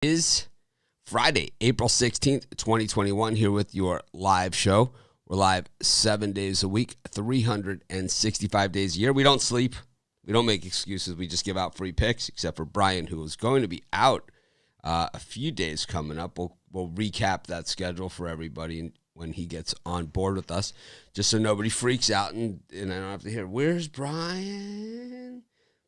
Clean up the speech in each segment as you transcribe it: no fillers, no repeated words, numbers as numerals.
Is Friday, April 16th, 2021, here with your live show. We're live 7 days a week, 365 days a year. We don't sleep. We don't make excuses. We just give out free picks, except for Brian, who is going to be out a few days coming up. We'll recap that schedule for everybody when he gets on board with us, just so nobody freaks out and I don't have to hear, where's Brian?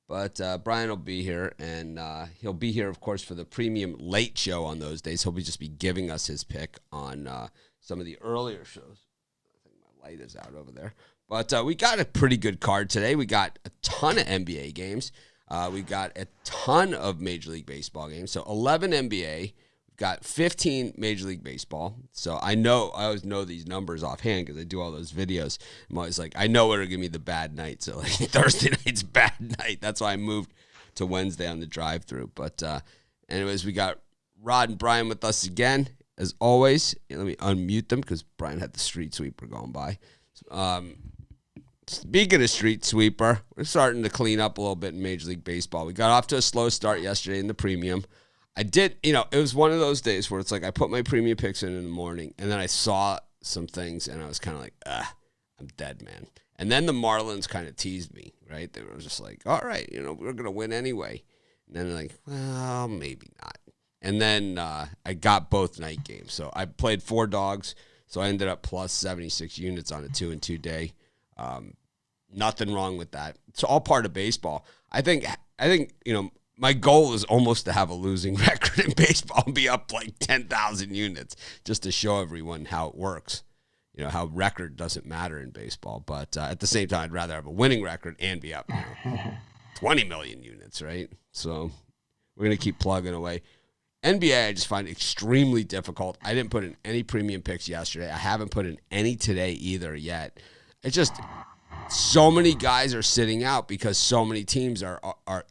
But Brian will be here, and he'll be here, of course, for the premium late show on those days. He'll just be giving us his pick on some of the earlier shows. I think my light is out over there. But we got a pretty good card today. We got a ton of NBA games. We got a ton of Major League Baseball games. So 11 NBA. We've got 15 Major League Baseball. So I always know these numbers offhand because I do all those videos. I'm always like, I know what are going to be the bad nights. So like Thursday night's bad night. That's why I moved to Wednesday on the drive-through. But anyways, we got Rod and Brian with us again, as always. Let me unmute them because Brian had the street sweeper going by. Speaking of street sweeper, we're starting to clean up a little bit in Major League Baseball. We got off to a slow start yesterday in the premium. I did, it was one of those days where it's like I put my premium picks in the morning, and then I saw some things, and I was kind of like, I'm dead, man. And then the Marlins kind of teased me, right? They were just like, all right, we're going to win anyway. And then they're like, well, maybe not. And then I got both night games. So I played 4 dogs, so I ended up plus 76 units on a 2-2 day. Nothing wrong with that. It's all part of baseball. I think my goal is almost to have a losing record in baseball and be up like 10,000 units just to show everyone how it works. How record doesn't matter in baseball. But at the same time, I'd rather have a winning record and be up 20 million units, right? So we're going to keep plugging away. NBA, I just find extremely difficult. I didn't put in any premium picks yesterday. I haven't put in any today either yet. It's just so many guys are sitting out because so many teams are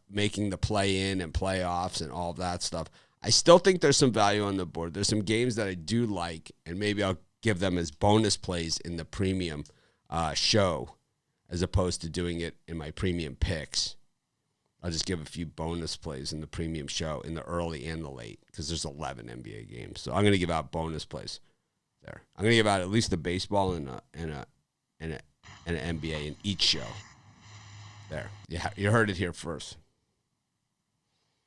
making the play-in and playoffs and all of that stuff. I still think there's some value on the board. There's some games that I do like, and maybe I'll give them as bonus plays in the premium show as opposed to doing it in my premium picks. I'll just give a few bonus plays in the premium show in the early and the late because there's 11 NBA games. So I'm going to give out bonus plays there. I'm going to give out at least the baseball and an NBA in each show. There. You heard it here first.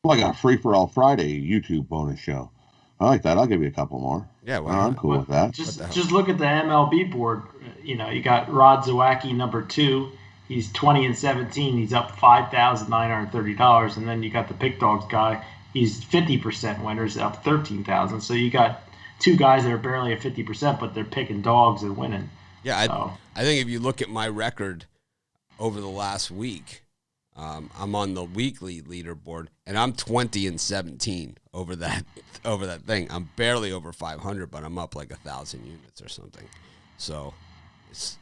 Well, I got Free for All Friday YouTube bonus show. I like that. I'll give you a couple more. Yeah, well, I'm cool with that. Just look at the MLB board. You got Rod Zawacki, number 2. He's 20-17. He's up $5,930. And then you got the Pick Dogs guy. He's 50% winners, up $13,000. So you got 2 guys that are barely at 50%, but they're picking dogs and winning. Yeah, I think if you look at my record over the last week, I'm on the weekly leaderboard, and I'm 20-17 over that thing. I'm barely over 500, but I'm up like 1,000 units or something. So it's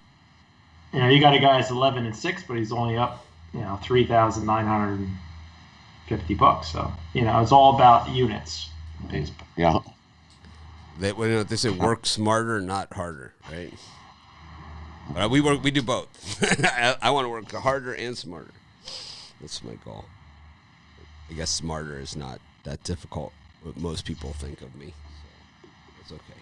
you got a guy that's 11-6, but he's only up $3,950. So it's all about units in baseball. Yeah. They say work smarter, not harder, right? But we do both. I want to work harder and smarter. That's my goal. I guess smarter is not that difficult, what most people think of me. So it's okay.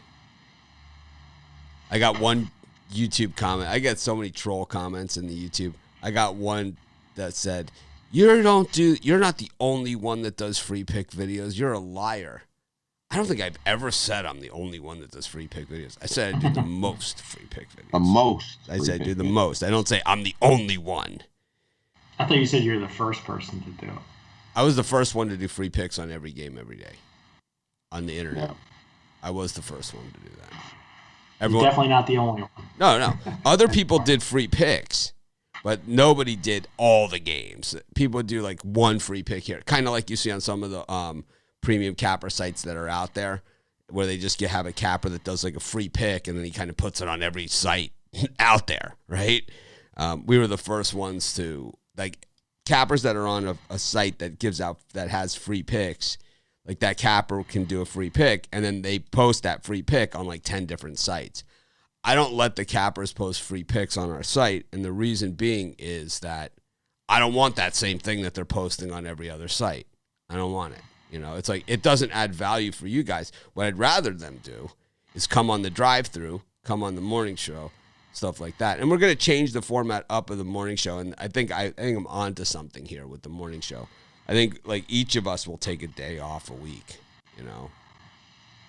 I got one YouTube comment. I get so many troll comments in the YouTube. I got one that said, you're not the only one that does free pick videos. You're a liar. I don't think I've ever said I'm the only one that does free pick videos. I said I do the most free pick videos. The most. I said I do the most. I don't say I'm the only one. I thought you said you're the first person to do it. I was the first one to do free picks on every game every day on the internet. Yeah. I was the first one to do that. You're definitely not the only one. No. Other people did free picks, but nobody did all the games. People would do like one free pick here, kind of like you see on some of the premium capper sites that are out there where they just have a capper that does like a free pick and then he kind of puts it on every site out there, right? We were the first ones to, like, cappers that are on a site that has free picks, like that capper can do a free pick and then they post that free pick on like 10 different sites. I don't let the cappers post free picks on our site, and the reason being is that I don't want that same thing that they're posting on every other site. I don't want it. It's like it doesn't add value for you guys. What I'd rather them do is come on the drive-through, come on the morning show, stuff like that. And we're going to change the format up of the morning show. And I think I'm onto something here with the morning show. I think like each of us will take a day off a week,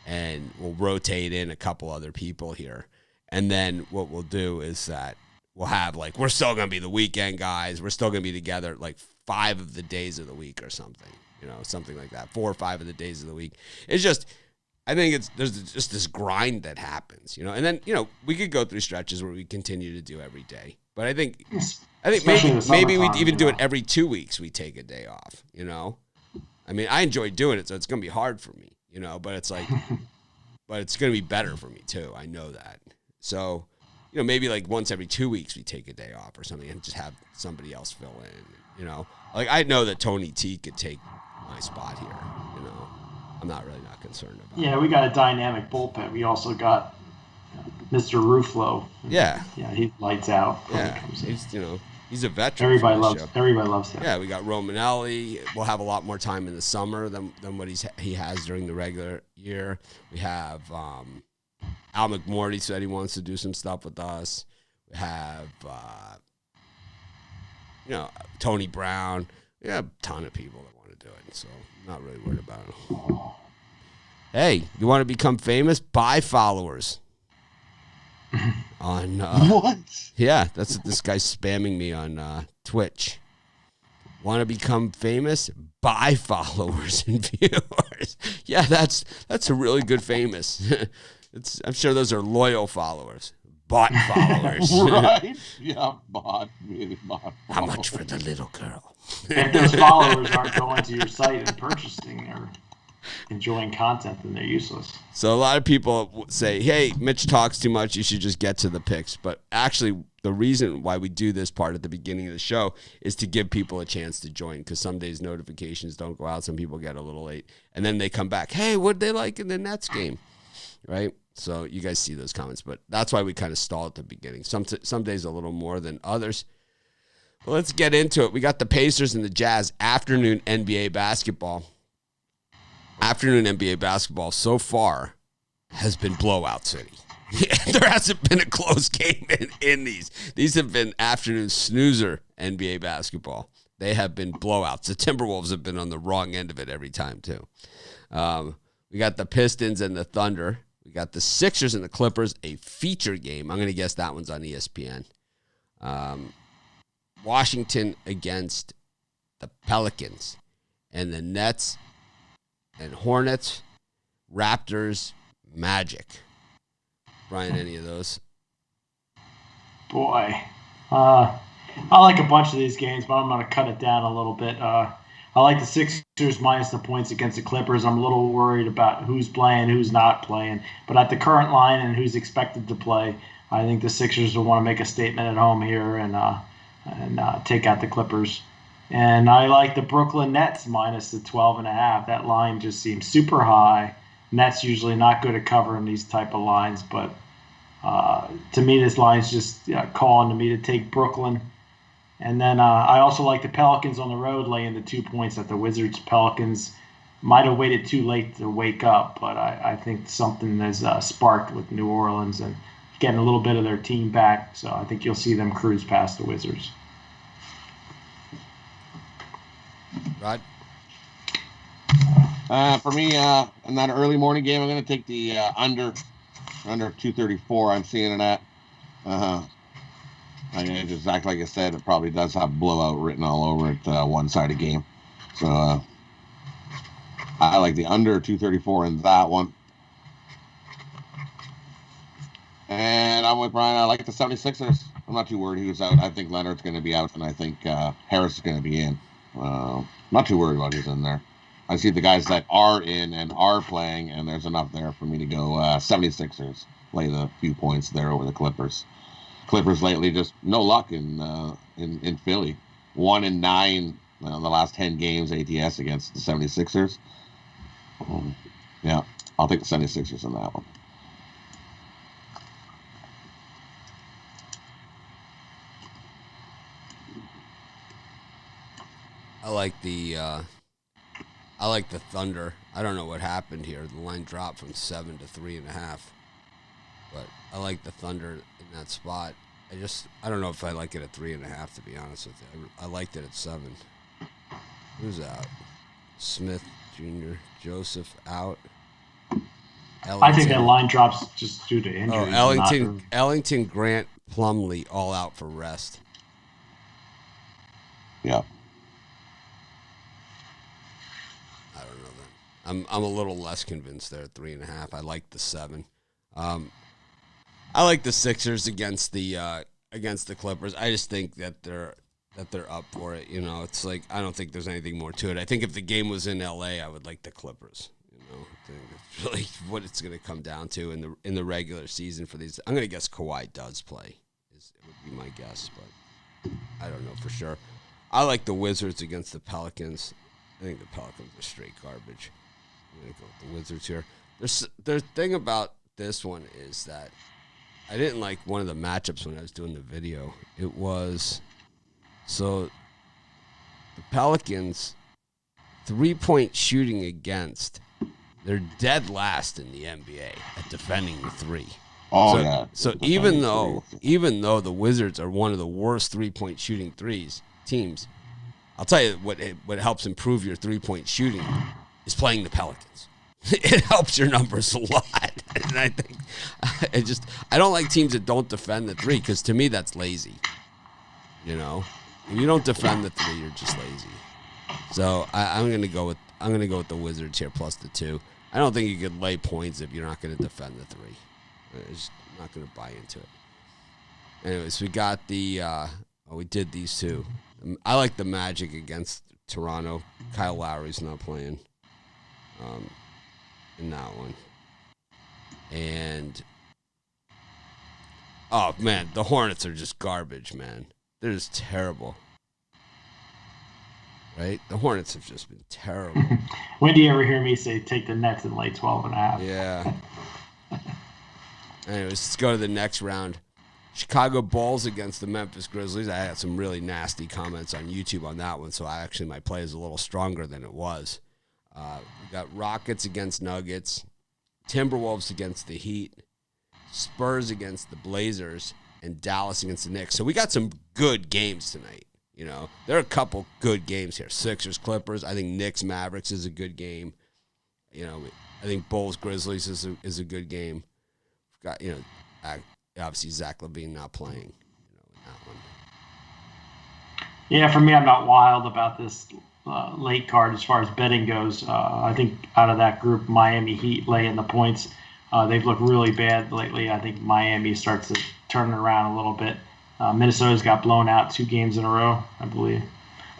and we'll rotate in a couple other people here. And then what we'll do is that we'll have like, we're still going to be the weekend guys. We're still going to be together like 5 of the days of the week or something, something like that. 4 or 5 of the days of the week. It's just, I think there's just this grind that happens, and then, we could go through stretches where we continue to do every day. But I think maybe we'd even do it every 2 weeks. We take a day off, I mean, I enjoy doing it, so it's going to be hard for me, but it's like, but it's going to be better for me too. I know that. So, maybe like once every 2 weeks we take a day off or something and just have somebody else fill in, Like I know that Tony T could take my spot here, I'm not concerned about it. Yeah, we got a dynamic bullpen. We also got Mr. Ruflo. Yeah. Yeah, he lights out. Yeah, he's a veteran. Everybody loves him. Yeah, we got Romanelli. We'll have a lot more time in the summer than what he has during the regular year. We have Al McMorty said he wants to do some stuff with us. We have Tony Brown. We have a ton of people that want to do it, so I'm not really worried about it. Hey, you want to become famous? Buy followers. On what? Yeah, that's what this guy's spamming me on Twitch. Want to become famous? Buy followers and viewers. Yeah, that's a really good famous. I'm sure those are loyal followers. Bought followers. Right? Yeah, bought. How much for the little girl? If those followers aren't going to your site and purchasing or enjoying content, then they're useless. So a lot of people say, hey, Mitch talks too much. You should just get to the picks. But actually, the reason why we do this part at the beginning of the show is to give people a chance to join, because some days notifications don't go out. Some people get a little late. And then they come back. Hey, what'd they like in the Nets game? Right? So you guys see those comments. But that's why we kind of stall at the beginning. Some days a little more than others. But let's get into it. We got the Pacers and the Jazz afternoon NBA basketball. Afternoon NBA basketball so far has been blowout city. There hasn't been a close game in these. These have been afternoon snoozer NBA basketball. They have been blowouts. The Timberwolves have been on the wrong end of it every time, too. We got the Pistons and the Thunder. We got the Sixers and the Clippers, a feature game. I'm going to guess that one's on ESPN. Washington against the Pelicans. And the Nets and Hornets, Raptors, Magic. Brian, any of those? Boy. I like a bunch of these games, but I'm going to cut it down a little bit. I like the Sixers minus the points against the Clippers. I'm a little worried about who's playing, who's not playing. But at the current line and who's expected to play, I think the Sixers will want to make a statement at home here and take out the Clippers. And I like the Brooklyn Nets minus the 12.5. That line just seems super high. Nets usually not good at covering these type of lines, but to me, this line's just calling to me to take Brooklyn. And then I also like the Pelicans on the road laying the 2 points at the Wizards. Pelicans might have waited too late to wake up, but I think something has sparked with New Orleans and getting a little bit of their team back. So I think you'll see them cruise past the Wizards. Rod? For me, in that early morning game, I'm going to take the under 234. I'm seeing it at. I mean, just exactly like I said, it probably does have blowout written all over it, one-sided game. So I like the under 234 in that one. And I'm with Brian. I like the 76ers. I'm not too worried who's out. I think Leonard's going to be out, and I think Harris is going to be in. Not too worried about who's in there. I see the guys that are in and are playing, and there's enough there for me to go 76ers. Lay the few points there over the Clippers. Clippers lately just no luck in Philly. 1-9 the last 10 games ATS against the 76ers. Yeah, I'll take the 76ers in that one. I like the I like the Thunder. I don't know what happened here. The line dropped from 7 to 3.5. But I like the Thunder in that spot. I don't know if I like it at 3.5, to be honest with you. I liked it at 7. Who's out? Smith Jr., Joseph out. Ellington. I think that line drops just due to injuries. Oh, Ellington, Grant, Plumlee, all out for rest. Yeah. I don't know then. I'm a little less convinced there at 3.5. I like the 7. I like the Sixers against the Clippers. I just think that they're up for it. You know, it's like I don't think there's anything more to it. I think if the game was in LA, I would like the Clippers. You know, I think that's really what it's going to come down to in the regular season for these. I'm going to guess Kawhi does play. It would be my guess, but I don't know for sure. I like the Wizards against the Pelicans. I think the Pelicans are straight garbage. I'm going to go with the Wizards here. The thing about this one is that I didn't like one of the matchups when I was doing the video. It was, so the Pelicans, 3-point shooting against, they're dead last in the NBA at defending the 3. Oh, so, yeah. So even though the Wizards are one of the worst 3-point shooting teams, I'll tell you what helps improve your 3-point shooting is playing the Pelicans. It helps your numbers a lot. And I think I don't like teams that don't defend the 3 because to me that's lazy. You know, if you don't defend the 3, you're just lazy. So I'm gonna go with the Wizards here plus the 2. I don't think you could lay points if you're not gonna defend the 3. I'm just not gonna buy into it. Anyways, we got we did these two. I like the Magic against Toronto. Kyle Lowry's not playing in that one. And, oh, man, the Hornets are just garbage, man. They're just terrible. Right? The Hornets have just been terrible. When do you ever hear me say take the Nets and lay 12.5? Yeah. Anyways, let's go to the next round. Chicago Bulls against the Memphis Grizzlies. I had some really nasty comments on YouTube on that one, so my play is a little stronger than it was. We got Rockets against Nuggets, Timberwolves against the Heat, Spurs against the Blazers, and Dallas against the Knicks. So we got some good games tonight. You know, there are a couple good games here. Sixers, Clippers. I think Knicks, Mavericks is a good game. You know, I think Bulls, Grizzlies is a good game. We've got, obviously Zach LaVine not playing, in that one. Yeah, for me, I'm not wild about this late card as far as betting goes. I think out of that group, Miami Heat laying the points. They've looked really bad lately. I think Miami starts to turn it around a little bit. Minnesota's got blown out 2 games in a row, I believe.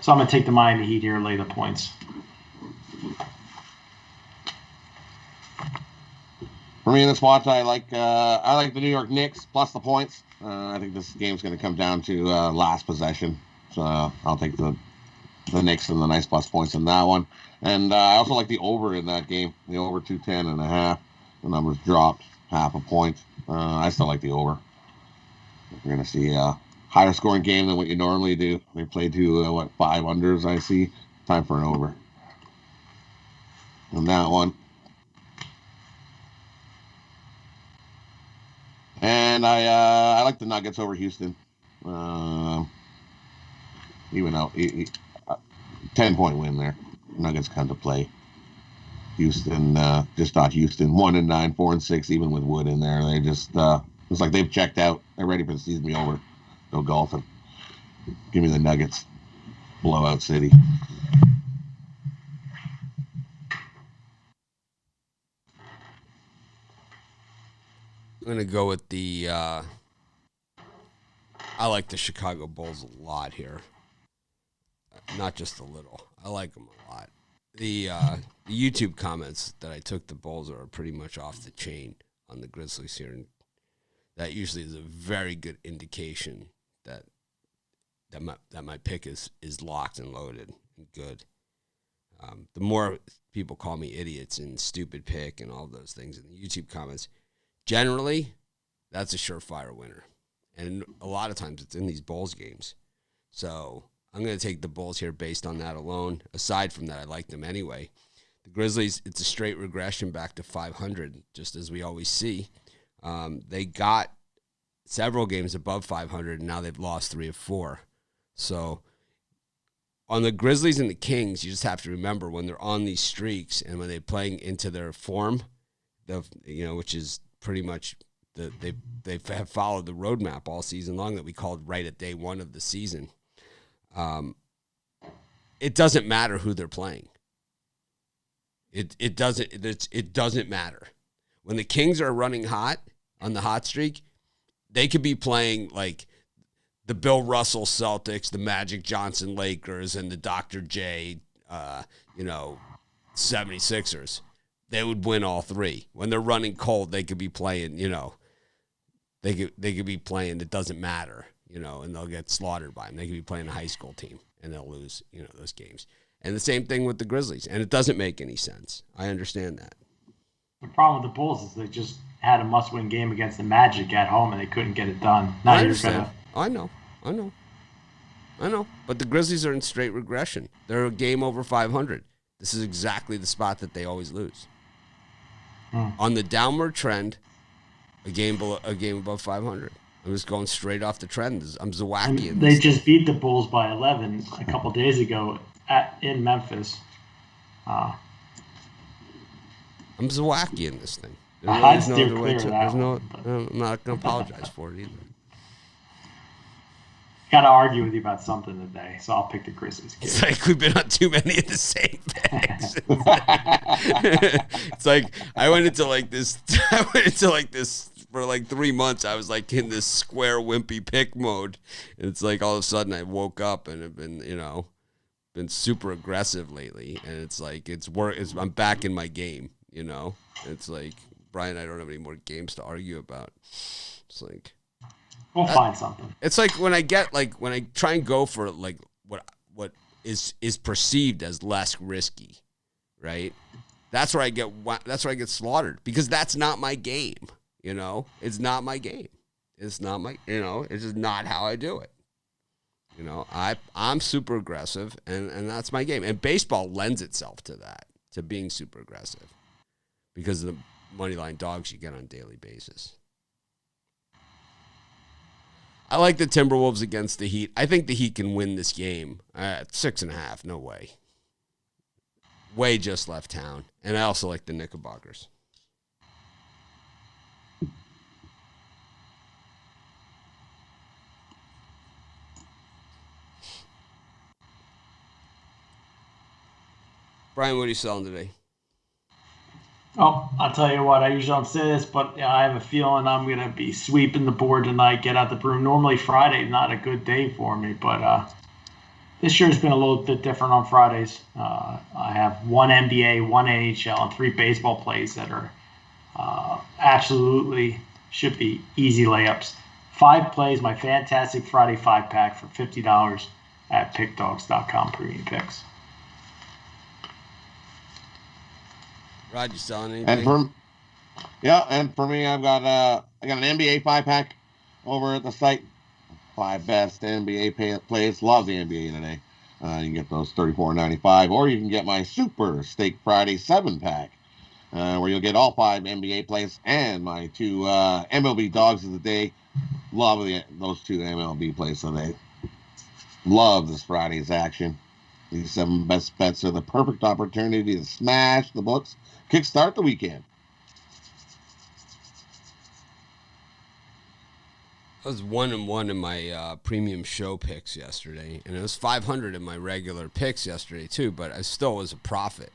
So I'm going to take the Miami Heat here and lay the points. For me in this watch, I like the New York Knicks plus the points. I think this game's going to come down to last possession. So I'll take the Knicks and the nice plus points in that one. And I also like the over in that game, the over 210.5. The numbers dropped half a point. I still like the over. You're going to see a higher scoring game than what you normally do. They play to, 5 unders, I see. Time for an over. On that one. And I like the Nuggets over Houston. Even out 10-point win there. Nuggets come to play. Houston, just not Houston. 1-9, 4-6, even with Wood in there. They just it's like they've checked out. They're ready for the season to be over. No golfing. Give me the Nuggets. Blowout city. I'm going to go with I like the Chicago Bulls a lot here. Not just a little. I like them a lot. The YouTube comments that I took the Bulls are pretty much off the chain on the Grizzlies here. And that usually is a very good indication that my pick is locked and loaded and good. The more people call me idiots and stupid pick and all those things in the YouTube comments, generally, that's a surefire winner. And a lot of times it's in these Bulls games. So I'm going to take the Bulls here based on that alone. Aside from that, I like them anyway. The Grizzlies, it's a straight regression back to 500, just as we always see. They got several games above 500, and now they've lost 3 of 4. So on the Grizzlies and the Kings, you just have to remember when they're on these streaks and when they're playing into their form, which is pretty much they have followed the roadmap all season long that we called right at day one of the season. It doesn't matter who they're playing. It doesn't matter. When the Kings are running hot on the hot streak, they could be playing like the Bill Russell Celtics, the Magic Johnson Lakers, and the Dr. J, 76ers. They would win all 3. When they're running cold, they could be playing, they could be playing. It doesn't matter, and they'll get slaughtered by them. They could be playing a high school team, and they'll lose, those games. And the same thing with the Grizzlies. And it doesn't make any sense. I understand that. The problem with the Bulls is they just had a must-win game against the Magic at home, and they couldn't get it done. Now I understand. I know. But the Grizzlies are in straight regression. They're a game over 500. This is exactly the spot that they always lose. On the downward trend, a game above 500. I'm just going straight off the trend. I'm Zawacki. They just beat the Bulls by 11 a couple days ago in Memphis. I'm Zawacki in this thing. I'd steer clear of that. I'm not going to apologize for it either. Got to argue with you about something today, so I'll pick the Grizzlies. It's like we've been on too many of the same picks. It's like I went into this for like 3 months. I was like in this square wimpy pick mode. And it's like all of a sudden I woke up and have been, been super aggressive lately. And it's like I'm back in my game, It's like, Brian, I don't have any more games to argue about. It's like we'll find something. It's like when I try and go for like what is perceived as less risky, right? That's where I get slaughtered because that's not my game. It's not my game. It's not my. It's just not how I do it. I'm super aggressive, and that's my game. And baseball lends itself to that, to being super aggressive, because of the money line dogs you get on a daily basis. I like the Timberwolves against the Heat. I think the Heat can win this game at 6.5. No way. Way just left town. And I also like the Knickerbockers. Brian, what are you selling today? Oh, I'll tell you what, I usually don't say this, but I have a feeling I'm going to be sweeping the board tonight, get out the broom. Normally Friday's not a good day for me, but this year's been a little bit different on Fridays. I have 1 NBA, 1 NHL, and 3 baseball plays that are absolutely should be easy layups. 5 plays, my fantastic Friday 5-pack for $50 at pickdogs.com premium picks. Rod, you selling anything? And for me, I got an NBA 5-pack over at the site. 5 best NBA plays. Love the NBA today. You can get those $34.95, or you can get my Super Steak Friday 7-pack, where you'll get all 5 NBA plays and my 2 MLB dogs of the day. Love those 2 MLB plays today. Love this Friday's action. These 7 best bets are the perfect opportunity to smash the books. Kickstart the weekend. I was 1-1 in my premium show picks yesterday, and it was 500 in my regular picks yesterday too. But I still was a profit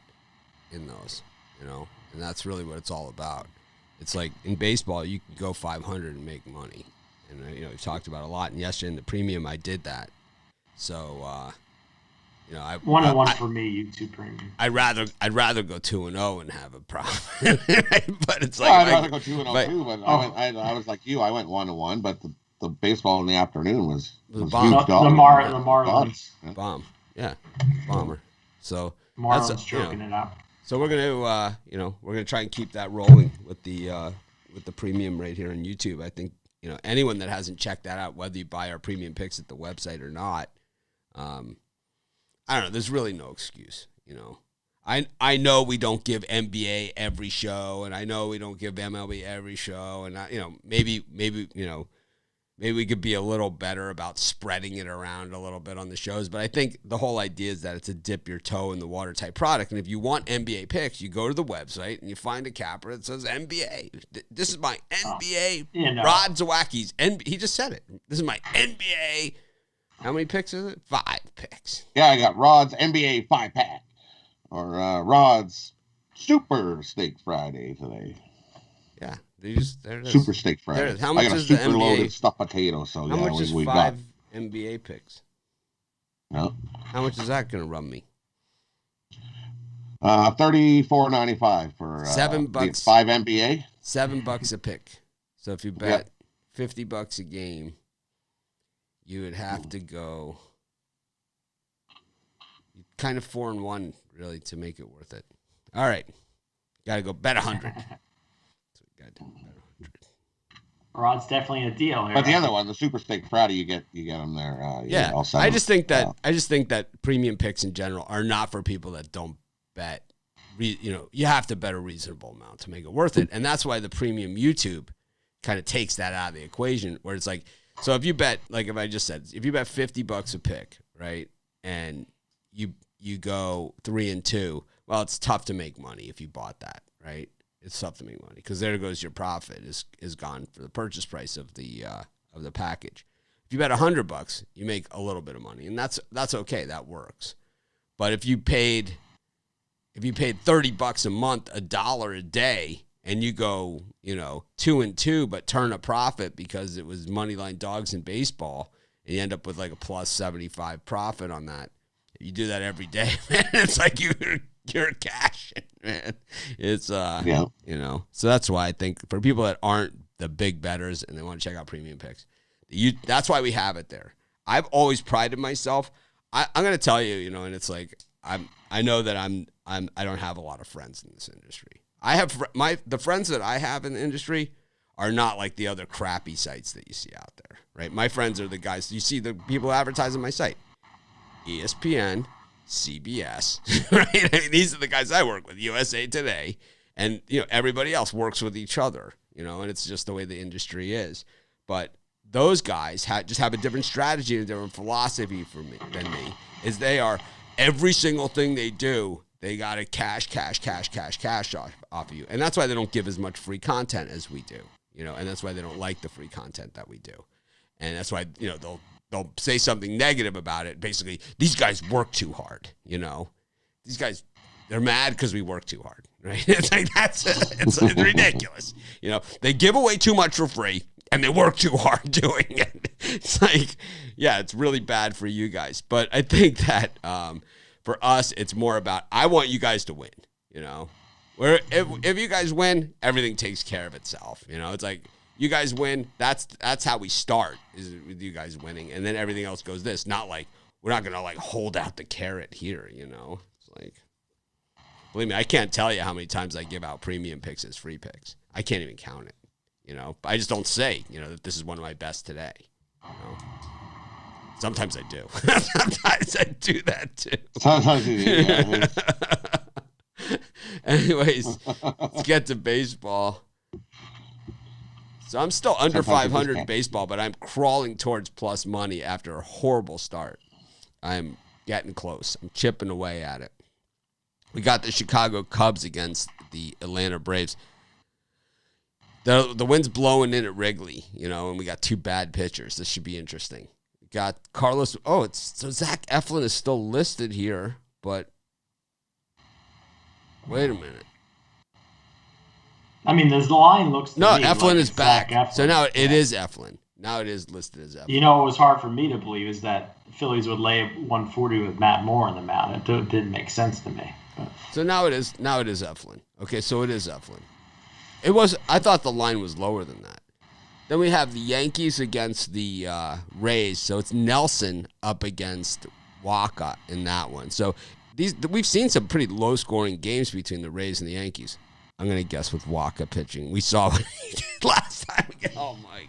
in those, and that's really what it's all about. It's like in baseball, you can go 500 and make money, and we've talked about it a lot. And yesterday in the premium, I did that. So. 1-1 for me, YouTube premium. I'd rather go 2-0 and have a profit, but it's like I'd rather go 2-0 too. But I was like you. I went 1-1, but the baseball in the afternoon was bomb. huge. The Marlins bomb, yeah, bomber. So Marlins choking it out. So we're gonna try and keep that rolling with the premium right here on YouTube. I think anyone that hasn't checked that out, whether you buy our premium picks at the website or not. I don't know. There's really no excuse, I know we don't give NBA every show, and I know we don't give MLB every show, and maybe we could be a little better about spreading it around a little bit on the shows. But I think the whole idea is that it's a dip your toe in the water type product. And if you want NBA picks, you go to the website and you find a capper that says NBA. This is my NBA. Rod Zawacki's. He just said it. This is my NBA. How many picks is it? 5 picks. Yeah, I got Rod's NBA 5-pack. Or Rod's Super Steak Friday today. Yeah. There it is. Super Steak Friday. How much I got a is super the NBA? Loaded stuffed potato. So how much is we 5 got NBA picks? No. How much is that going to run me? $34.95 for $7. 5 NBA. $7 a pick. So if you bet $50 a game, you would have to go kind of 4-1 really to make it worth it. All right, got to go bet 100. Rod's definitely a deal here. But the other one, the Super Steak Friday, you get them there. I just think that premium picks in general are not for people that don't bet. You have to bet a reasonable amount to make it worth it, and that's why the premium YouTube kind of takes that out of the equation. Where it's like, so if you bet, like if I just said, if you bet $50 a pick, right, and you go 3-2, well, it's tough to make money if you bought that, right? It's tough to make money because there goes your profit is gone for the purchase price of the package. If you bet $100, you make a little bit of money, and that's okay. That works. But if you paid $30 a month, $1 a day, and you go 2-2, but turn a profit because it was moneyline dogs in baseball, and you end up with like a plus 75 profit on that. If you do that every day, man, it's like you're cashing, man. It's so that's why I think for people that aren't the big bettors and they want to check out premium picks, that's why we have it there. I've always prided myself. I'm gonna tell you, and it's like I know that I don't have a lot of friends in this industry. I have the friends that I have in the industry are not like the other crappy sites that you see out there, right? My friends are the guys you see the people advertising my site. ESPN, CBS, right? I mean, these are the guys I work with, USA Today, and everybody else works with each other, and it's just the way the industry is. But those guys just have a different strategy and a different philosophy than me. Is they are every single thing they do, they got to cash off of you, and that's why they don't give as much free content as we do, and that's why they don't like the free content that we do, and that's why they'll say something negative about it. Basically, these guys work too hard. These guys, they're mad because we work too hard, right? It's like it's ridiculous. They give away too much for free and they work too hard doing it. It's like, yeah, it's really bad for you guys. But I think that for us, it's more about I want you guys to win. Where if you guys win, everything takes care of itself. It's like. You guys win. That's how we start, is with you guys winning, and then everything else goes this. Not like we're not gonna like hold out the carrot here, It's like, believe me, I can't tell you how many times I give out premium picks as free picks. I can't even count it. I just don't say, that this is one of my best today. Sometimes I do. Sometimes I do that too. Sometimes you do. Yeah. Anyways, let's get to baseball. So I'm still under 500 in baseball, but I'm crawling towards plus money after a horrible start. I'm getting close. I'm chipping away at it. We got the Chicago Cubs against the Atlanta Braves. The wind's blowing in at Wrigley, and we got 2 bad pitchers. This should be interesting. We got Carlos. So Zach Eflin is still listed here, but wait a minute. I mean, the line looks to me Eflin like is back. Eflin. So now it is Eflin. Now it is listed as Eflin. What was hard for me to believe is that the Phillies would lay 140 with Matt Moore on the mound. It didn't make sense to me. But. So now it is Eflin. Okay, so it is Eflin. I thought the line was lower than that. Then we have the Yankees against the Rays. So it's Nelson up against Waka in that one. So we've seen some pretty low-scoring games between the Rays and the Yankees. I'm going to guess with Waka pitching. We saw what he did last time. Oh, my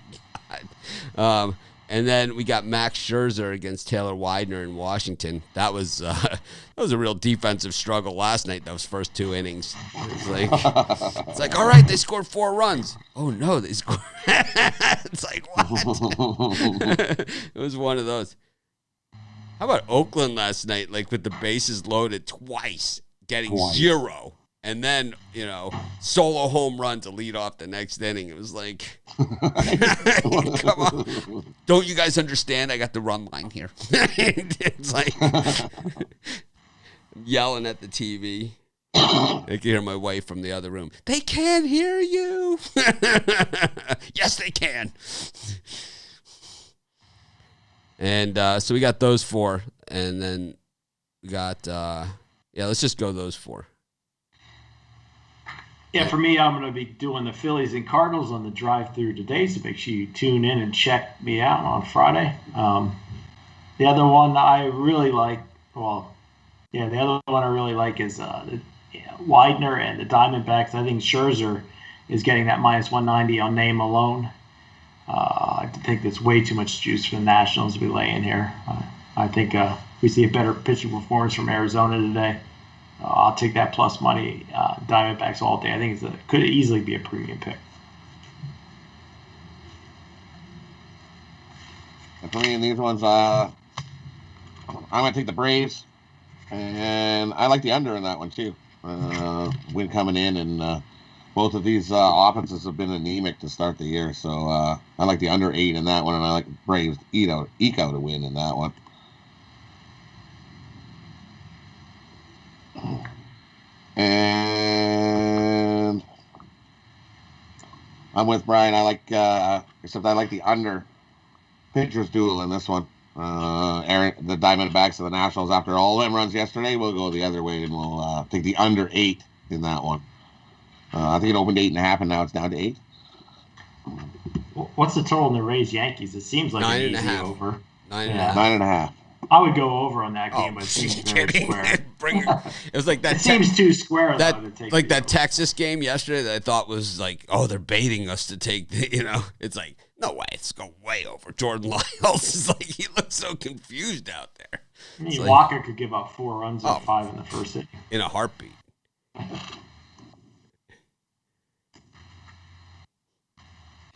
God. And then we got Max Scherzer against Taylor Widener in Washington. That was a real defensive struggle last night. Those first 2 innings. It's like, all right, they scored 4 runs. Oh no, they scored. It's like, what? It was one of those. How about Oakland last night? Like with the bases loaded twice, getting 0. And then, solo home run to lead off the next inning. It was like, come on. Don't you guys understand? I got the run line here. It's like, yelling at the TV. I can hear my wife from the other room. They can't hear you. Yes, they can. And so we got those 4. And then we got, let's just go those 4. Yeah, for me, I'm going to be doing the Phillies and Cardinals on the drive-through today, so make sure you tune in and check me out on Friday. The other one I really like, the other one I really like is Widener and the Diamondbacks. I think Scherzer is getting that -190 on name alone. I think that's way too much juice for the Nationals to be laying here. I think we see a better pitching performance from Arizona today. I'll take that plus money, Diamondbacks all day. I think it could easily be a premium pick. And for me in these ones, I'm going to take the Braves. And I like the under in that one, too. Win coming in, and both of these offenses have been anemic to start the year. So I like the under 8 in that one, and I like Braves eke out a win in that one. And I'm with Brian. I like, except I like the under pitchers duel in this one. The Diamondbacks and the Nationals, after all them runs yesterday, we'll go the other way and we'll take the under 8 in that one. I think it opened 8.5, and now it's down to 8. What's the total in the Rays Yankees? It seems like 9.5. over. 9.5. I would go over on that game, but it seems very square. It was like that. It seems too square. That Texas game yesterday that I thought was like, they're baiting us to take the, it's like, no way, it's going way over. Jordan Lyles is like, he looks so confused out there. Walker could give up 4 runs or 5 in the first inning. In a heartbeat.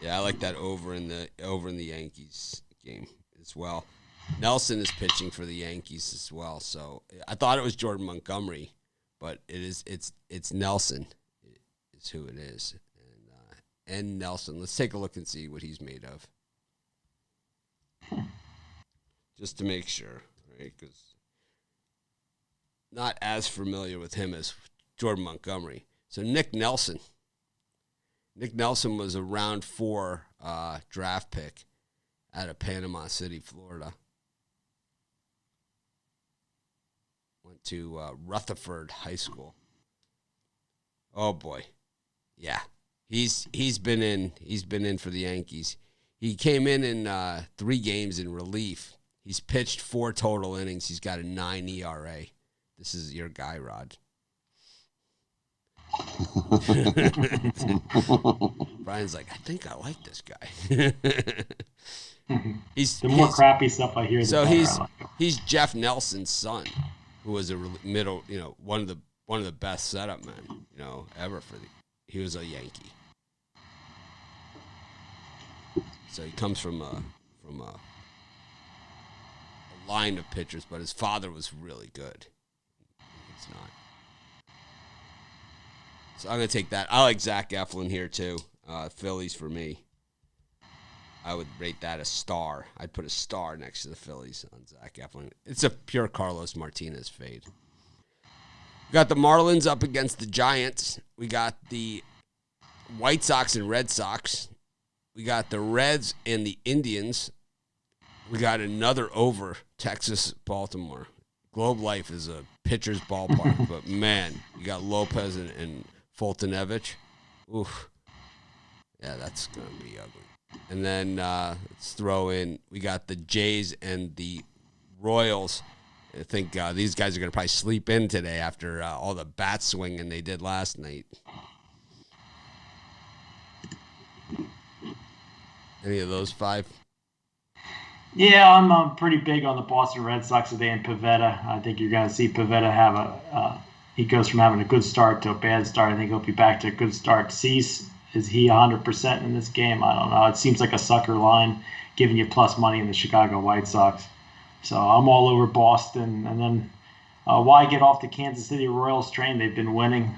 Yeah, I like that over in the Yankees game as well. Nelson is pitching for the Yankees as well, so I thought it was Jordan Montgomery, but it's Nelson is who it is, and Nelson. Let's take a look and see what he's made of, just to make sure, right? Because not as familiar with him as Jordan Montgomery. So Nick Nelson was a round 4 draft pick out of Panama City, Florida. Went to Rutherford High School. Oh boy, yeah, he's been in for the Yankees. He came in 3 games in relief. He's pitched 4 total innings. He's got a 9 ERA. This is your guy, Rod. Brian's like, I think I like this guy. The more crappy stuff I hear. So he's Jeff Nelson's son, who was a middle, one of the best setup men, ever he was a Yankee. So he comes from a line of pitchers, but his father was really good. It's not. So I'm going to take that. I like Zach Eflin here, too. Phillies for me. I would rate that a star. I'd put a star next to the Phillies on Zach Eflin. It's a pure Carlos Martinez fade. We got the Marlins up against the Giants. We got the White Sox and Red Sox. We got the Reds and the Indians. We got another over, Texas, Baltimore. Globe Life is a pitcher's ballpark, but man, you got Lopez and Fultonevich. Oof. Yeah, that's going to be ugly. And then let's throw in, we got the Jays and the Royals. I think these guys are going to probably sleep in today after all the bat swinging they did last night. Any of those 5? Yeah, I'm pretty big on the Boston Red Sox today and Pivetta. I think you're going to see Pivetta have he goes from having a good start to a bad start. I think he'll be back to a good start. Cease, is he 100% in this game? I don't know. It seems like a sucker line giving you plus money in the Chicago White Sox. So I'm all over Boston. And then why get off the Kansas City Royals train? They've been winning.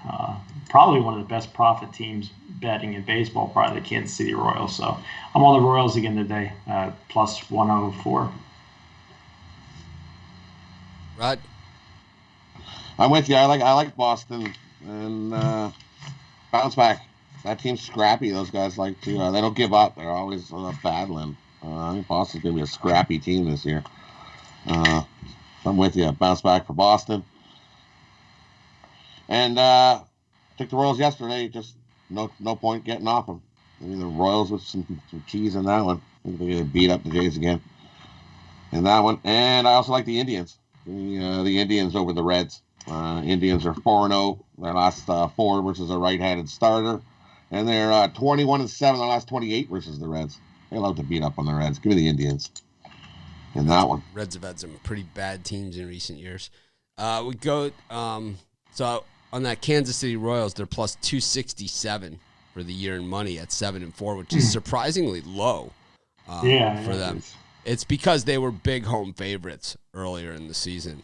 Probably one of the best profit teams betting in baseball, probably the Kansas City Royals. So I'm on the Royals again today, plus 104. Rod? I'm with you. I like Boston and bounce back. That team's scrappy. Those guys like to. They don't give up. They're always battling. I think Boston's gonna be a scrappy team this year. I'm with you. Bounce back for Boston. And took the Royals yesterday. Just no point getting off them. I mean, the Royals with some keys in that one. I think they're going to beat up the Jays again in that one. And I also like the Indians. The Indians over the Reds. Indians are 4-0 their last 4 versus a right-handed starter. And they're 21-7 their last 28 versus the Reds. They love to beat up on the Reds. Give me the Indians in that one. Reds have had some pretty bad teams in recent years. We go so on that Kansas City Royals, they're plus 267 for the year in money at 7-4, which is surprisingly low for them. It's because they were big home favorites earlier in the season.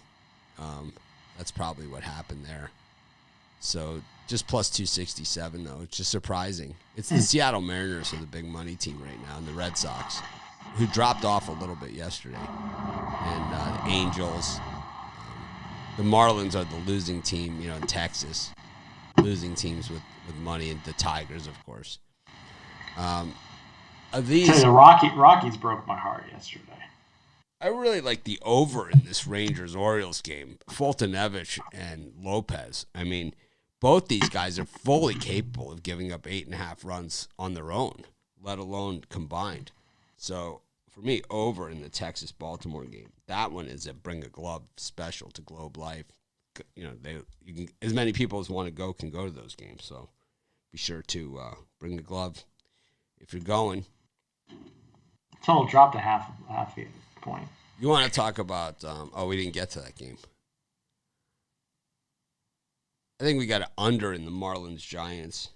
That's probably what happened there. So just plus 267, though. It's just surprising. It's the Seattle Mariners are the big money team right now, and the Red Sox, who dropped off a little bit yesterday. And the Angels. The Marlins are the losing team, in Texas. Losing teams with money, and the Tigers, of course. The Rockies broke my heart yesterday. I really like the over in this Rangers-Orioles game. Fultonevich and Lopez. I mean, both these guys are fully capable of giving up 8.5 runs on their own, let alone combined. So, for me, over in the Texas-Baltimore game. That one is a bring a glove special to Globe Life. As many people as want to go can go to those games. So, be sure to bring the glove if you're going. Total dropped a half point. You want to talk about? We didn't get to that game. I think we got an under in the Marlins Giants.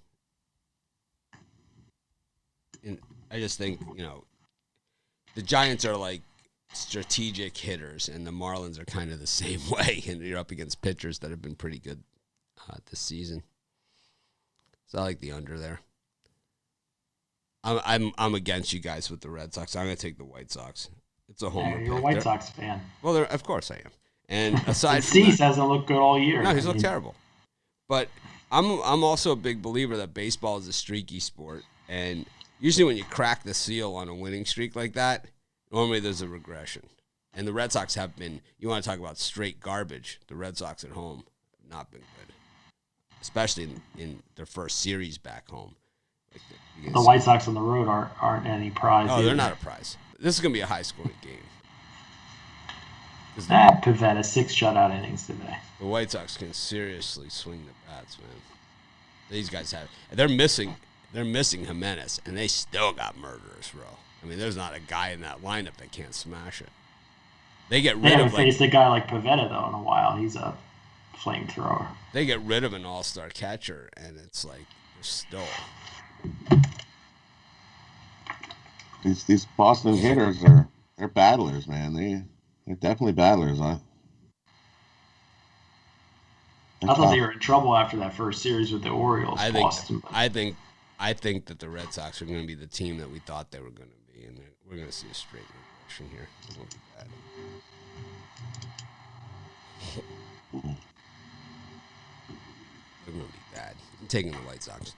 And I just think the Giants are like strategic hitters, and the Marlins are kind of the same way. And you're up against pitchers that have been pretty good this season. So I like the under there. I'm against you guys with the Red Sox. I'm going to take the White Sox. It's a homer pick. You're a White Sox fan. Well, of course I am. And aside from Cease hasn't looked good all year. No, he's looked terrible. But I'm also a big believer that baseball is a streaky sport, and usually when you crack the seal on a winning streak like that, normally there's a regression. And the Red Sox have been. You want to talk about straight garbage? The Red Sox at home have not been good, especially in their first series back home. The White Sox on the road aren't any prize. Oh, they're not a prize. This is going to be a high-scoring game. Pivetta, 6 shutout innings today. The White Sox can seriously swing the bats, man. These guys have. They're missing Jimenez, and they still got murderers, bro. I mean, there's not a guy in that lineup that can't smash it. They haven't faced a guy like Pivetta though in a while. He's a flamethrower. They get rid of an all-star catcher, and it's like they're still. These Boston hitters they're battlers, man. They're definitely battlers, huh? I thought they were in trouble after that first series with the Orioles. I think that the Red Sox are going to be the team that we thought they were going to be, and we're going to see a straight regression here. It won't be bad. They're going to be bad. I'm taking the White Sox.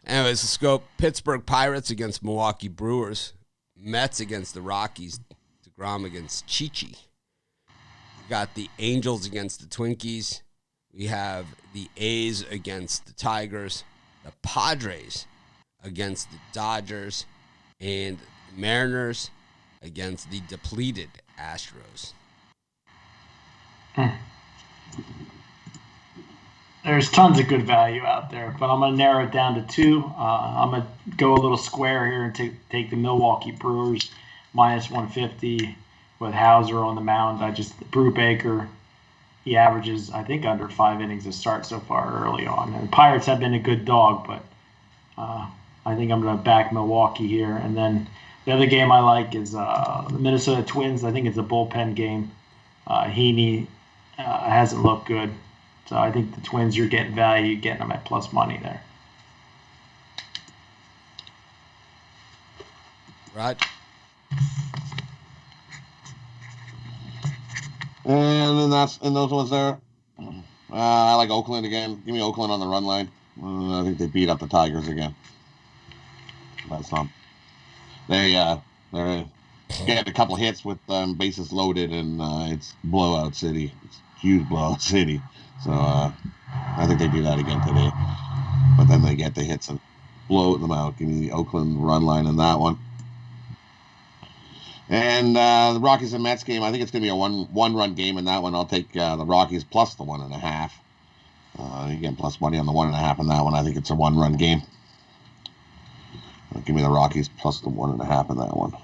Anyways, the scope: Pittsburgh Pirates against Milwaukee Brewers, Mets against the Rockies, DeGrom against Chichi. We got the Angels against the Twinkies. We have the A's against the Tigers, the Padres against the Dodgers, and the Mariners against the depleted Astros. There's tons of good value out there, but I'm going to narrow it down to 2. I'm going to go a little square here and take the Milwaukee Brewers minus 150 with Hauser on the mound. Brubaker, he averages, I think, under 5 innings a start so far early on. And Pirates have been a good dog, but I think I'm going to back Milwaukee here. And then the other game I like is the Minnesota Twins. I think it's a bullpen game. Heaney hasn't looked good. So I think the Twins, you're getting value, getting them at plus money there. Right. And then those ones there. I like Oakland again. Give me Oakland on the run line. I think they beat up the Tigers again. That's they get a couple hits with bases loaded, and it's blowout city. It's huge blowout city. So I think they do that again today. But then they get the hits and blow them out. Give me the Oakland run line in that one. And the Rockies and Mets game, I think it's going to be a one-run game in that one. I'll take the Rockies plus the 1.5. You get plus money on the 1.5 in that one. I think it's a one-run game. Give me the Rockies plus the 1.5 in that one.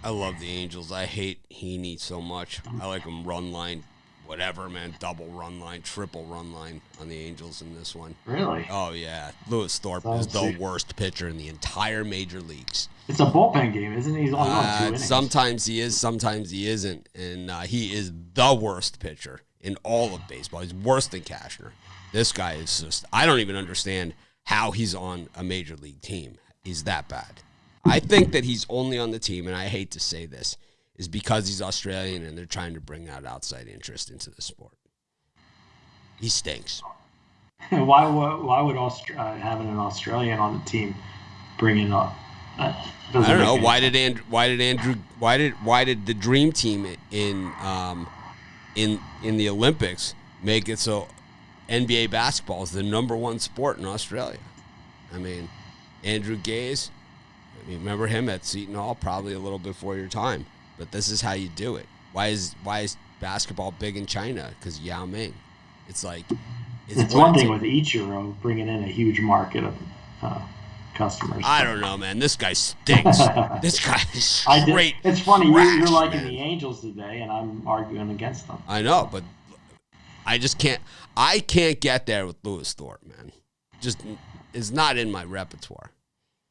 I love the Angels. I hate Heaney so much. I like him run line. Whatever, man. Double run line, triple run line on the Angels in this one. Really? Oh, yeah. Lewis Thorpe is the worst pitcher in the entire major leagues. It's a bullpen game, isn't he? He's only on 2 innings. Sometimes he is, sometimes he isn't. And he is the worst pitcher in all of baseball. He's worse than Cashner. This guy is just, I don't even understand how he's on a major league team. He's that bad. I think that he's only on the team, and I hate to say this, is because he's Australian and they're trying to bring out outside interest into the sport. He stinks. Why would having an Australian on the team bring in up? I don't know. Why did the Dream Team in the Olympics make it so NBA basketball is the number one sport in Australia? I mean, Andrew Gaze, remember him at Seton Hall, probably a little before your time. But this is how you do it. Why is basketball big in China? Because Yao Ming. It's like it's one thing with Ichiro bringing in a huge market of customers. I don't know, man. This guy stinks. This guy is straight. It's funny. Trash, you're liking man. the Angels today, and I'm arguing against them. I know, but I just can't. I can't get there with Lewis Thorpe, man. Just is not in my repertoire.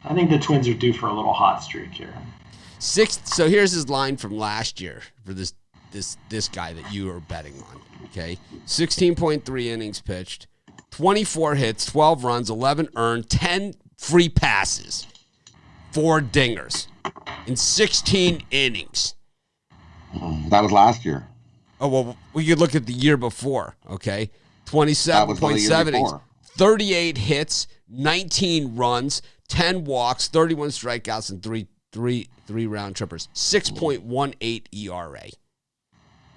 I think the Twins are due for a little hot streak here. So here's his line from last year for this guy that you are betting on. Okay, 16.3 innings pitched, 24 hits, 12 runs, 11 earned, 10 free passes, 4 dingers in 16 innings. That was last year. Oh well, we could look at the year before. Okay, 27.7 innings, 38 hits, 19 runs, 10 walks, 31 strikeouts, and three round trippers. 6.18 ERA.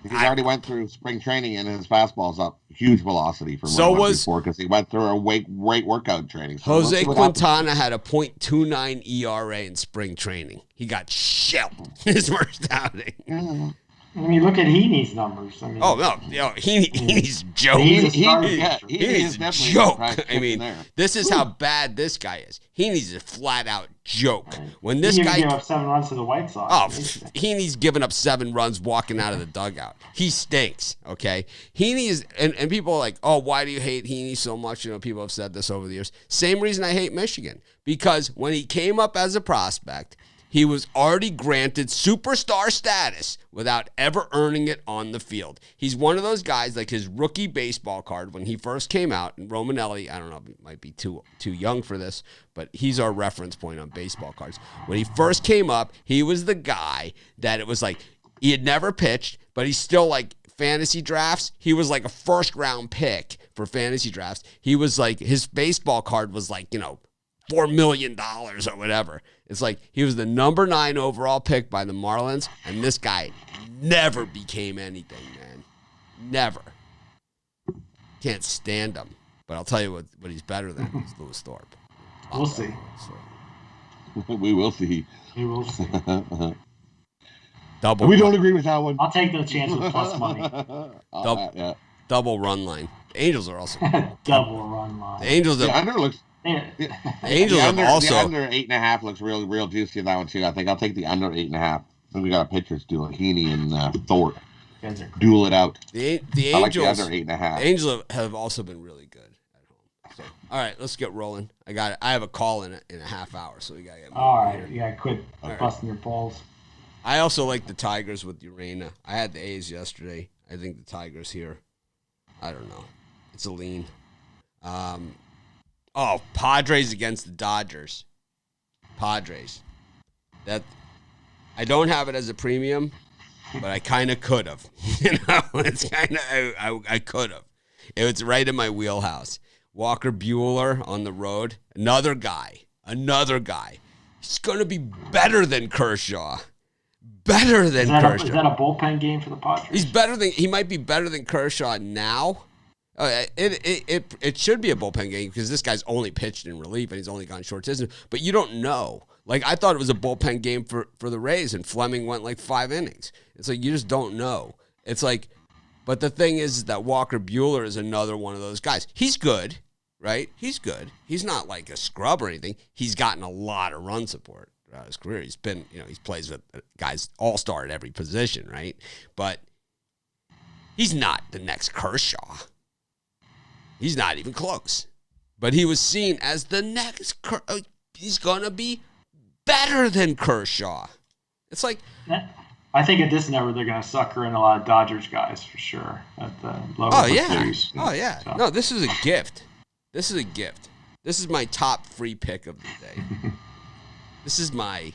He already went through spring training and his fastball's up huge velocity from before because he went through a great workout training. So Jose Quintana had a .29 ERA in spring training. He got shelled his first outing. Yeah. I mean, look at Heaney's numbers. I mean, Heaney's joke. Heaney's a joke. I mean, this is how bad this guy is. Heaney's a flat out joke. When this guy gave up 7 runs to the White Sox. Oh, Heaney's given up 7 runs walking out of the dugout. He stinks. Okay, Heaney is, and people are like, oh, why do you hate Heaney so much? You know, people have said this over the years. Same reason I hate Michigan, because when he came up as a prospect, he was already granted superstar status without ever earning it on the field. He's one of those guys, like his rookie baseball card when he first came out, and Romanelli, I don't know, he might be too young for this, but he's our reference point on baseball cards. When he first came up, he was the guy that it was like, he had never pitched, but he's still like fantasy drafts. He was like a first round pick for fantasy drafts. He was like, his baseball card was like, $4 million or whatever. It's like he was the number 9 overall pick by the Marlins, and this guy never became anything, man. Never. Can't stand him. But I'll tell you what he's better than is Lewis Thorpe. We'll see. We will see. We will see. We don't agree with that one. I'll take the chance with plus money. Double run line. The Angels are also double run line. The Angels The have, under looks. Yeah. the Angels have The also under 8.5 looks real juicy in that one too. I think I'll take the under 8.5. I think we got a pitchers duel, Heaney and Thorpe. Duel it out. the I like the Angels. under 8.5. The Angels have also been really good at home. So, all right, let's get rolling. I got it. I have a call in a half hour, so we gotta get moving. All right, here. you gotta quit busting your balls. I also like the Tigers with Urena. I had the A's yesterday. I think the Tigers here. I don't know. It's a lean. Padres against the Dodgers. Padres. That I don't have it as a premium, but I kind of could have. It's kind of I could have. It was right in my wheelhouse. Walker Buehler on the road. Another guy. He's going to be better than Kershaw. Better than Kershaw. Is that a bullpen game for the Padres? He might be better than Kershaw now. It should be a bullpen game because this guy's only pitched in relief and he's only gone short distance. But you don't know. Like, I thought it was a bullpen game for the Rays, and Fleming went like 5 innings. It's like you just don't know. It's like, but the thing is that Walker Buehler is another one of those guys. He's good, right? He's good. He's not like a scrub or anything. He's gotten a lot of run support throughout his career. He's been, he plays with guys all-star at every position, right? But he's not the next Kershaw. He's not even close. But he was seen as the next he's going to be better than Kershaw. It's like, I think at this number they're going to sucker in a lot of Dodgers guys for sure at the lower series. Oh yeah. So. No, this is a gift. This is my top free pick of the day. This is my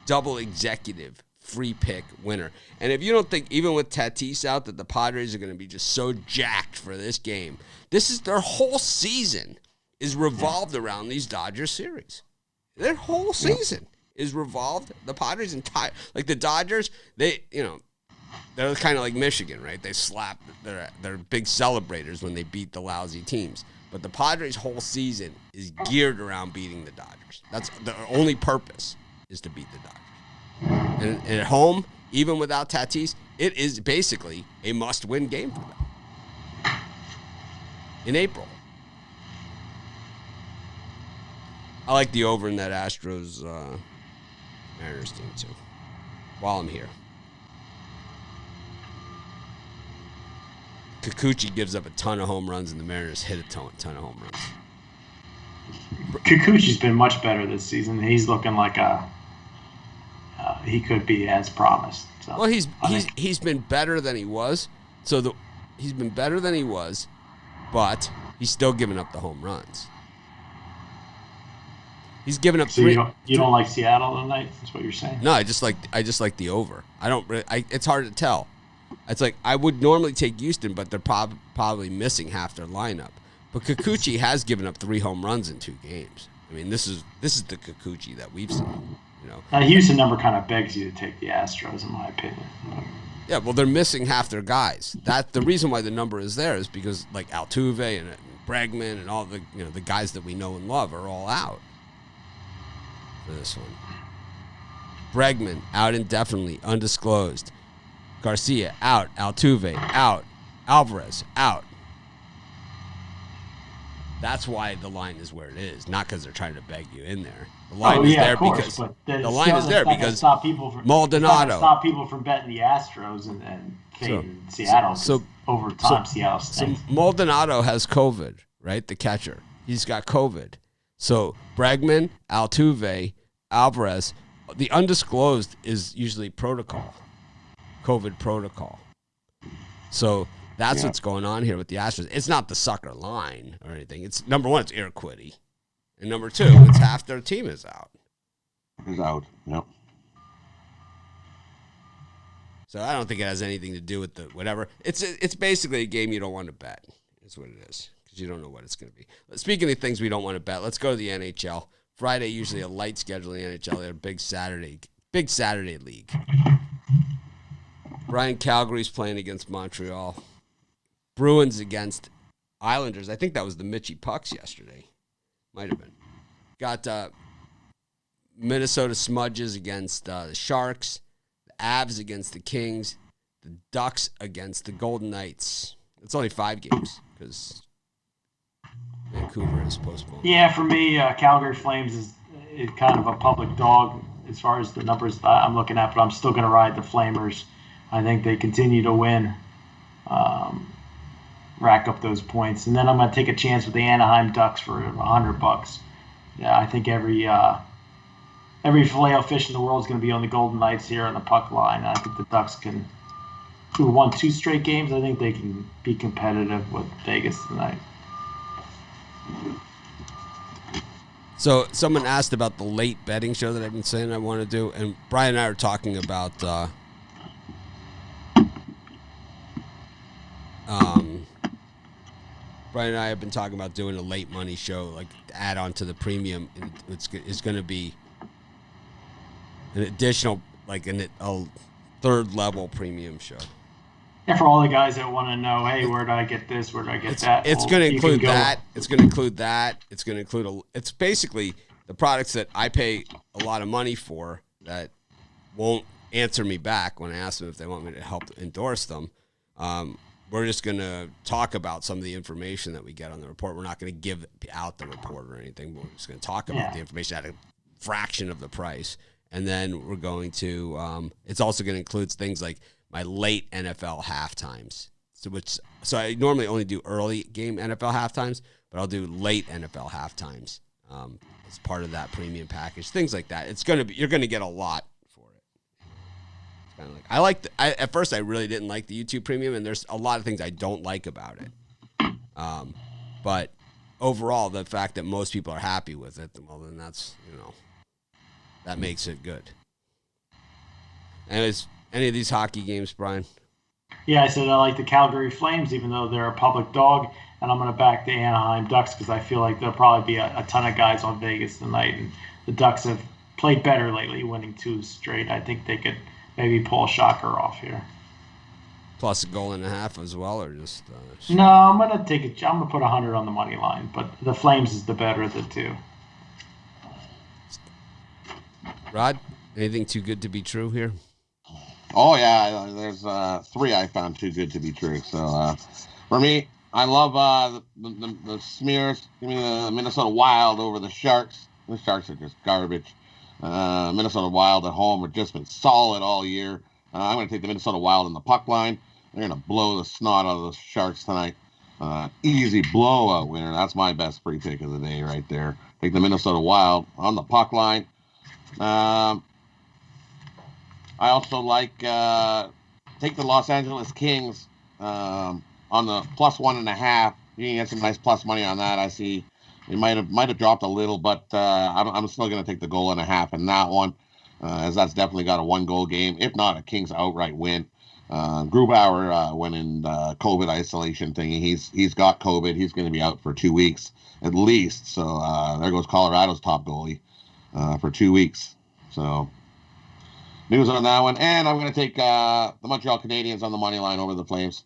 double executive free pick winner. And if you don't think, even with Tatis out, that the Padres are going to be just so jacked for this game, this is their whole season is revolved around these Dodgers series. Their whole season is revolved. The Padres entire, like the Dodgers, they're kind of like Michigan, right? They slap, they're big celebrators when they beat the lousy teams. But the Padres' whole season is geared around beating the Dodgers. That's the only purpose, is to beat the Dodgers. And at home, even without Tatis, it is basically a must-win game for them in April. I like the over in that Astros Mariners team too. While I'm here, Kikuchi gives up a ton of home runs, and the Mariners hit a ton of home runs. Kikuchi's been much better this season. He's looking like he could be as promised. So, well, he's been better than he was. He's been better than he was, but he's still giving up the home runs. He's given up three. You don't like Seattle tonight? That's what you're saying? No, I just like the over. I don't. It's hard to tell. It's like I would normally take Houston, but they're probably missing half their lineup. But Kikuchi has given up 3 home runs in 2 games. I mean, this is the Kikuchi that we've seen. Houston number kind of begs you to take the Astros, in my opinion. Yeah, well, they're missing half their guys. The reason why the number is there is because like Altuve and Bregman and all the the guys that we know and love are all out. For this one, Bregman out indefinitely, undisclosed. Garcia out, Altuve out, Alvarez out. That's why the line is where it is, not because they're trying to beg you in there. The line is there because Maldonado. Stop people from betting the Astros and fading Seattle. Over time, Seattle stinks. So Maldonado has COVID, right? The catcher, he's got COVID. So Bregman, Altuve, Alvarez, the undisclosed is usually protocol, COVID protocol. So that's what's going on here with the Astros. It's not the sucker line or anything. It's number one, it's Urquidy. And number 2, it's half their team is out. Is out, yep. So I don't think it has anything to do with the whatever. It's basically a game you don't want to bet. That's what it is. Because you don't know what it's going to be. Speaking of things we don't want to bet, let's go to the NHL. Friday, usually a light schedule in the NHL. They're a big Saturday league. Brian Calgary's playing against Montreal. Bruins against Islanders. I think that was the Mitchie Pucks yesterday. Might have been. Got Minnesota Smudges against the Sharks. The Avs against the Kings. The Ducks against the Golden Knights. It's only 5 games. because Vancouver is postponed. Yeah, for me, Calgary Flames is kind of a public dog as far as the numbers that I'm looking at, but I'm still going to ride the Flamers. I think they continue to win, rack up those points, and then I'm going to take a chance with the Anaheim Ducks for $100. Yeah, I think every filet-o-fish in the world is going to be on the Golden Knights here on the puck line. I think the Ducks who won 2 straight games, I think they can be competitive with Vegas tonight. So someone asked about the late betting show that I've been saying I want to do, and Brian and I are talking about Brian and I have been talking about doing a late money show, like add on to the premium. It's going to be an additional, like a third level premium show. And for all the guys that want to know, hey, where do I get this? Where do I get that? It's going to include that. It's going to include that. It's going to include it's basically the products that I pay a lot of money for that won't answer me back when I ask them if they want me to help endorse them. We're just going to talk about some of the information that we get on the report. We're not going to give out the report or anything. We're just going to talk about the information at a fraction of the price. And then we're going to it's also going to include things like my late NFL halftimes. So I normally only do early game NFL halftimes, but I'll do late NFL halftimes as part of that premium package. Things like that. You're going to get a lot for it. It's kind of like at first I really didn't like the YouTube premium, and there's a lot of things I don't like about it. But overall, the fact that most people are happy with it, well, then that's that makes it good. And it's any of these hockey games, Brian? Yeah, I said I like the Calgary Flames, even though they're a public dog, and I'm going to back the Anaheim Ducks because I feel like there'll probably be a ton of guys on Vegas tonight, and the Ducks have played better lately, winning 2 straight. I think they could maybe pull a shocker off here. Plus a goal and a half as well, or just? No, I'm going to put 100 on the money line, but the Flames is the better of the two. Rod, anything too good to be true here? Oh, yeah, there's 3 I found too good to be true. So, for me, I love the smears. Give me the Minnesota Wild over the Sharks. The Sharks are just garbage. Minnesota Wild at home have just been solid all year. I'm going to take the Minnesota Wild in the puck line. They're going to blow the snot out of the Sharks tonight. Easy blowout winner. That's my best free pick of the day right there. Take the Minnesota Wild on the puck line. I also like take the Los Angeles Kings on the plus 1.5. You can get some nice plus money on that. I see it might have dropped a little, but I'm still going to take the goal and a half in that one, as that's definitely got a 1-goal game, if not a Kings outright win. Grubauer went in COVID isolation thingy. He's got COVID. He's going to be out for 2 weeks at least. So there goes Colorado's top goalie for 2 weeks. So news on that one. And I'm going to take the Montreal Canadiens on the money line over the Flames.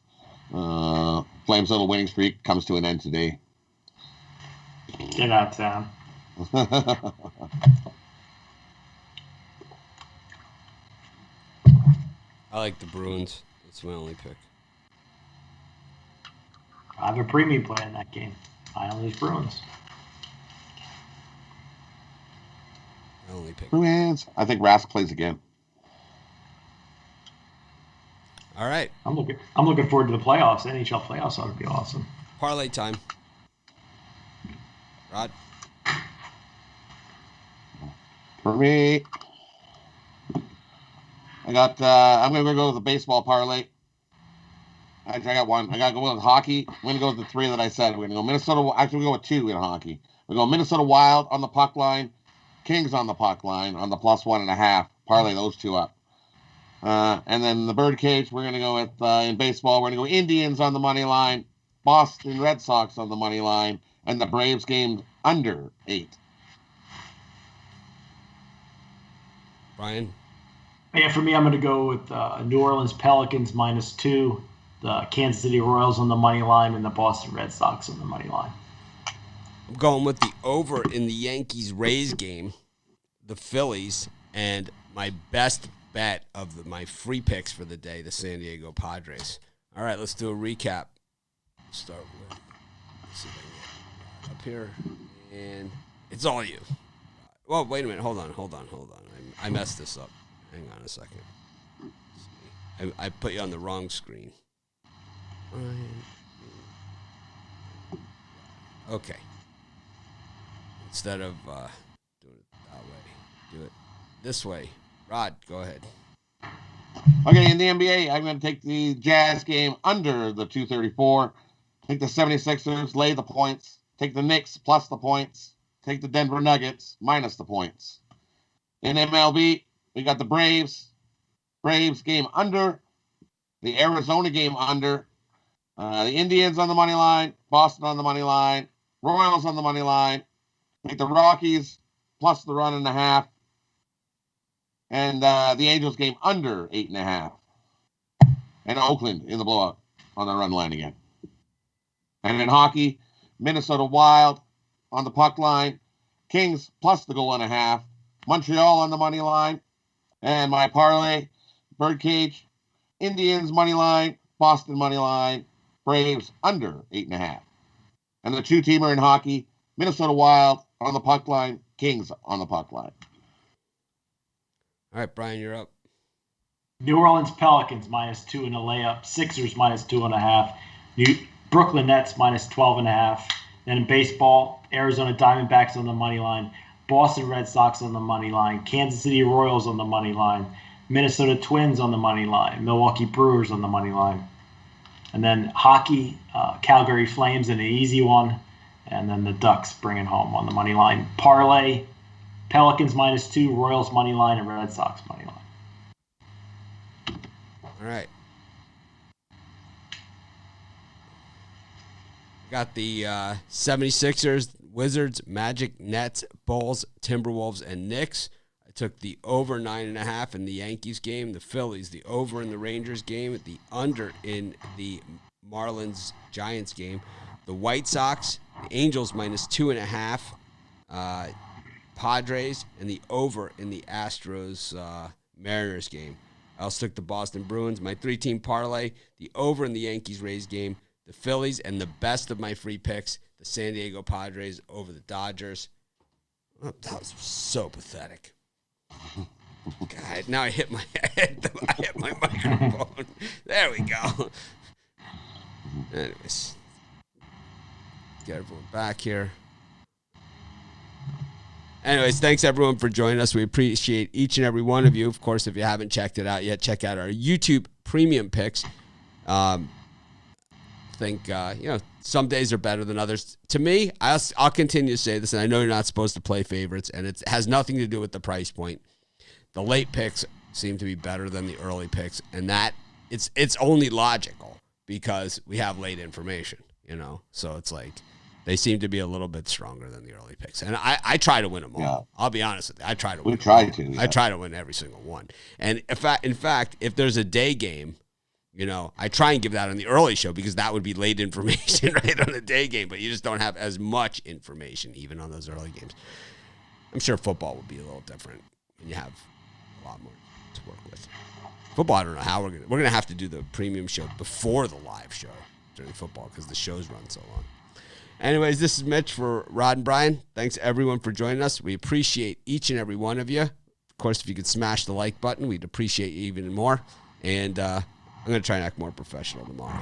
Flames' little winning streak comes to an end today. Get out of town. I like the Bruins. That's my only pick. I have a premium play in that game. Islanders Bruins. My only pick. Bruins. I think Rask plays again. All right. I'm looking forward to the playoffs. NHL playoffs ought to be awesome. Parlay time. Rod? For me, I'm going to go with the baseball parlay. I got one. I got to go with hockey. I'm going to go with the 3 that I said. We're going to go Minnesota. Actually, we go with 2 in hockey. We go Minnesota Wild on the puck line, Kings on the puck line on the plus 1.5. Parlay those 2 up. And then the birdcage, we're going to go with, in baseball, we're going to go Indians on the money line, Boston Red Sox on the money line, and the Braves game under 8. Brian? Yeah, for me, I'm going to go with New Orleans Pelicans -2, the Kansas City Royals on the money line, and the Boston Red Sox on the money line. I'm going with the over in the Yankees-Rays game, the Phillies, and my best bet of my free picks for the day, the San Diego Padres. All right, let's do a recap. start with. Let's see if I can get up here, and it's all you. Well, wait a minute. Hold on. I messed this up. Hang on a second. I put you on the wrong screen. Okay. Instead of doing it that way, do it this way. Rod, go ahead. Okay, in the NBA, I'm going to take the Jazz game under the 234. Take the 76ers, lay the points. Take the Knicks plus the points. Take the Denver Nuggets minus the points. In MLB, we got the Braves game under. The Arizona game under. The Indians on the money line. Boston on the money line. Royals on the money line. Take the Rockies plus the 1.5. And the Angels game under 8.5. And Oakland in the blowout on the run line again. And in hockey, Minnesota Wild on the puck line. Kings plus the 1.5. Montreal on the money line. And my parlay, Birdcage, Indians money line, Boston money line, Braves under 8.5. And the two-teamer in hockey, Minnesota Wild on the puck line, Kings on the puck line. All right, Brian, you're up. New Orleans Pelicans -2 in a layup. Sixers -2.5. Brooklyn Nets -12.5. Then in baseball, Arizona Diamondbacks on the money line. Boston Red Sox on the money line. Kansas City Royals on the money line. Minnesota Twins on the money line. Milwaukee Brewers on the money line. And then hockey, Calgary Flames in an easy one. And then the Ducks bringing home on the money line. Parlay, Pelicans -2, Royals money line, and Red Sox money line. All right. Got the 76ers, Wizards, Magic, Nets, Bulls, Timberwolves, and Knicks. I took the over 9.5 in the Yankees game, the Phillies, the over in the Rangers game, the under in the Marlins Giants game, the White Sox, the Angels -2.5, Padres, and the over in the Astros Mariners game. I also took the Boston Bruins, my 3-team parlay, the over in the Yankees Rays game, the Phillies, and the best of my free picks, the San Diego Padres over the Dodgers. Oh, that was so pathetic. God, now I hit my microphone. There we go. Anyways, get everyone back here. Anyways, thanks everyone for joining us. We appreciate each and every one of you. Of course, if you haven't checked it out yet, check out our YouTube premium picks. I think some days are better than others. To me, I'll continue to say this, and I know you're not supposed to play favorites, and it has nothing to do with the price point. The late picks seem to be better than the early picks, and that it's only logical because we have late information, So it's like they seem to be a little bit stronger than the early picks, and I try to win them all. Yeah. I'll be honest with you, I try to win. I try to win every single one, and in fact, if there's a day game. I try and give that on the early show because that would be late information right on the day game, but you just don't have as much information even on those early games. I'm sure football would be a little different when you have a lot more to work with. Football, I don't know how we're going to have to do the premium show before the live show during football because the shows run so long. Anyways, this is Mitch for Rod and Brian. Thanks everyone for joining us. We appreciate each and every one of you. Of course, if you could smash the like button, we'd appreciate you even more. And, I'm going to try and act more professional tomorrow.